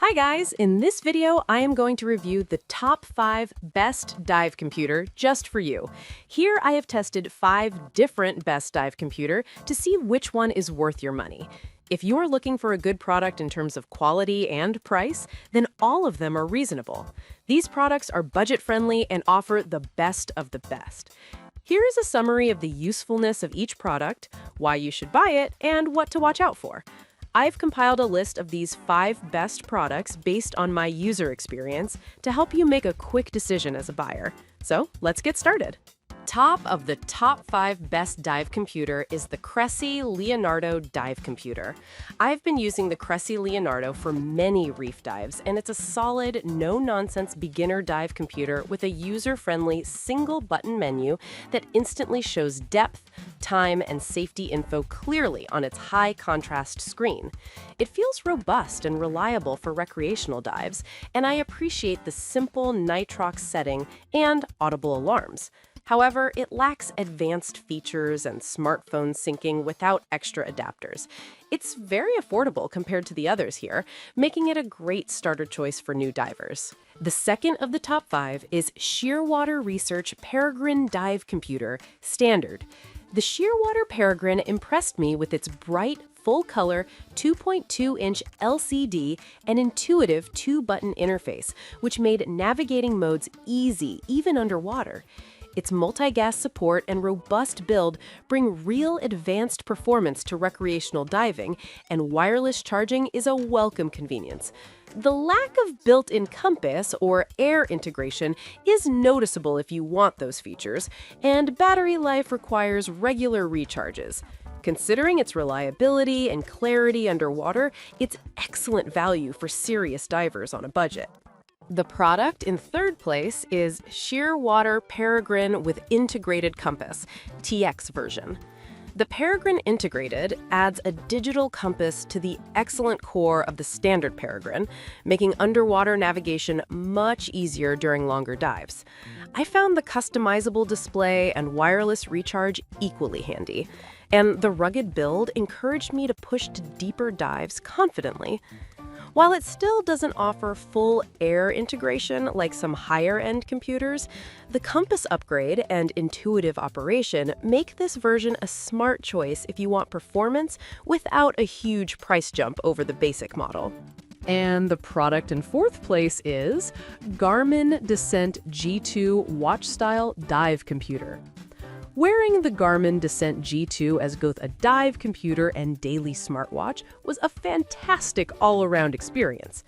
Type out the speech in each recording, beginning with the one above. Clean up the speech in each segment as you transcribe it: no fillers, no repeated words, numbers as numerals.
Hi guys, in this video I am going to review the top 5 best dive computer just for you. Here I have tested 5 different best dive computer to see which one is worth your money. If you're looking for a good product in terms of quality and price, then all of them are reasonable. These products are budget-friendly and offer the best of the best. Here is a summary of the usefulness of each product, why you should buy it, and what to watch out for. I've compiled a list of these 5 best products based on my user experience to help you make a quick decision as a buyer. So let's get started. Top of the top 5 best dive computer is the Cressi Leonardo dive computer. I've been using the Cressi Leonardo for many reef dives, and it's a solid, no-nonsense beginner dive computer with a user-friendly single-button menu that instantly shows depth, time, and safety info clearly on its high-contrast screen. It feels robust and reliable for recreational dives, and I appreciate the simple nitrox setting and audible alarms. However, it lacks advanced features and smartphone syncing without extra adapters. It's very affordable compared to the others here, making it a great starter choice for new divers. The second of the top 5 is Shearwater Research Peregrine Dive Computer Standard. The Shearwater Peregrine impressed me with its bright, full-color 2.2-inch LCD and intuitive 2-button interface, which made navigating modes easy even underwater. Its multi-gas support and robust build bring real advanced performance to recreational diving, and wireless charging is a welcome convenience. The lack of built-in compass or air integration is noticeable if you want those features, and battery life requires regular recharges. Considering its reliability and clarity underwater, it's excellent value for serious divers on a budget. The product in third place is Shearwater Peregrine with Integrated Compass, TX version. The Peregrine Integrated adds a digital compass to the excellent core of the standard Peregrine, making underwater navigation much easier during longer dives. I found the customizable display and wireless recharge equally handy, and the rugged build encouraged me to push to deeper dives confidently. While it still doesn't offer full air integration like some higher-end computers, the compass upgrade and intuitive operation make this version a smart choice if you want performance without a huge price jump over the basic model. And the product in fourth place is Garmin Descent G2 Watch-Style Dive Computer. Wearing the Garmin Descent G2 as both a dive computer and daily smartwatch was a fantastic all-around experience.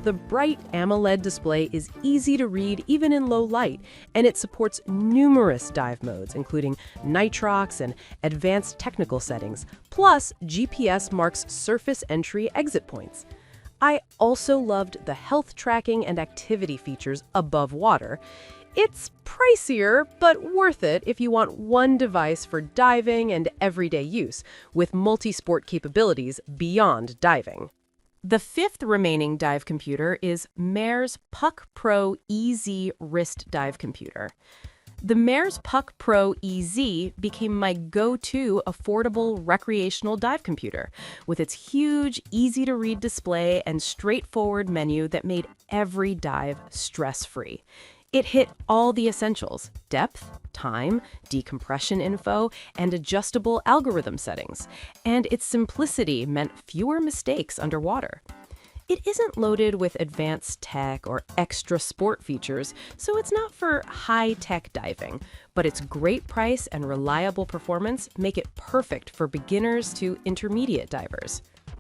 The bright AMOLED display is easy to read even in low light, and it supports numerous dive modes, including nitrox and advanced technical settings, plus GPS marks surface entry exit points. I also loved the health tracking and activity features above water. It's pricier, but worth it if you want one device for diving and everyday use, with multi-sport capabilities beyond diving. The fifth remaining dive computer is Maer's Puck Pro EZ Wrist Dive Computer. The Maer's Puck Pro EZ became my go-to affordable recreational dive computer, with its huge, easy-to-read display and straightforward menu that made every dive stress-free. It hit all the essentials: depth, time, decompression info, and adjustable algorithm settings. And its simplicity meant fewer mistakes underwater. It isn't loaded with advanced tech or extra sport features, so it's not for high-tech diving, but its great price and reliable performance make it perfect for beginners to intermediate divers.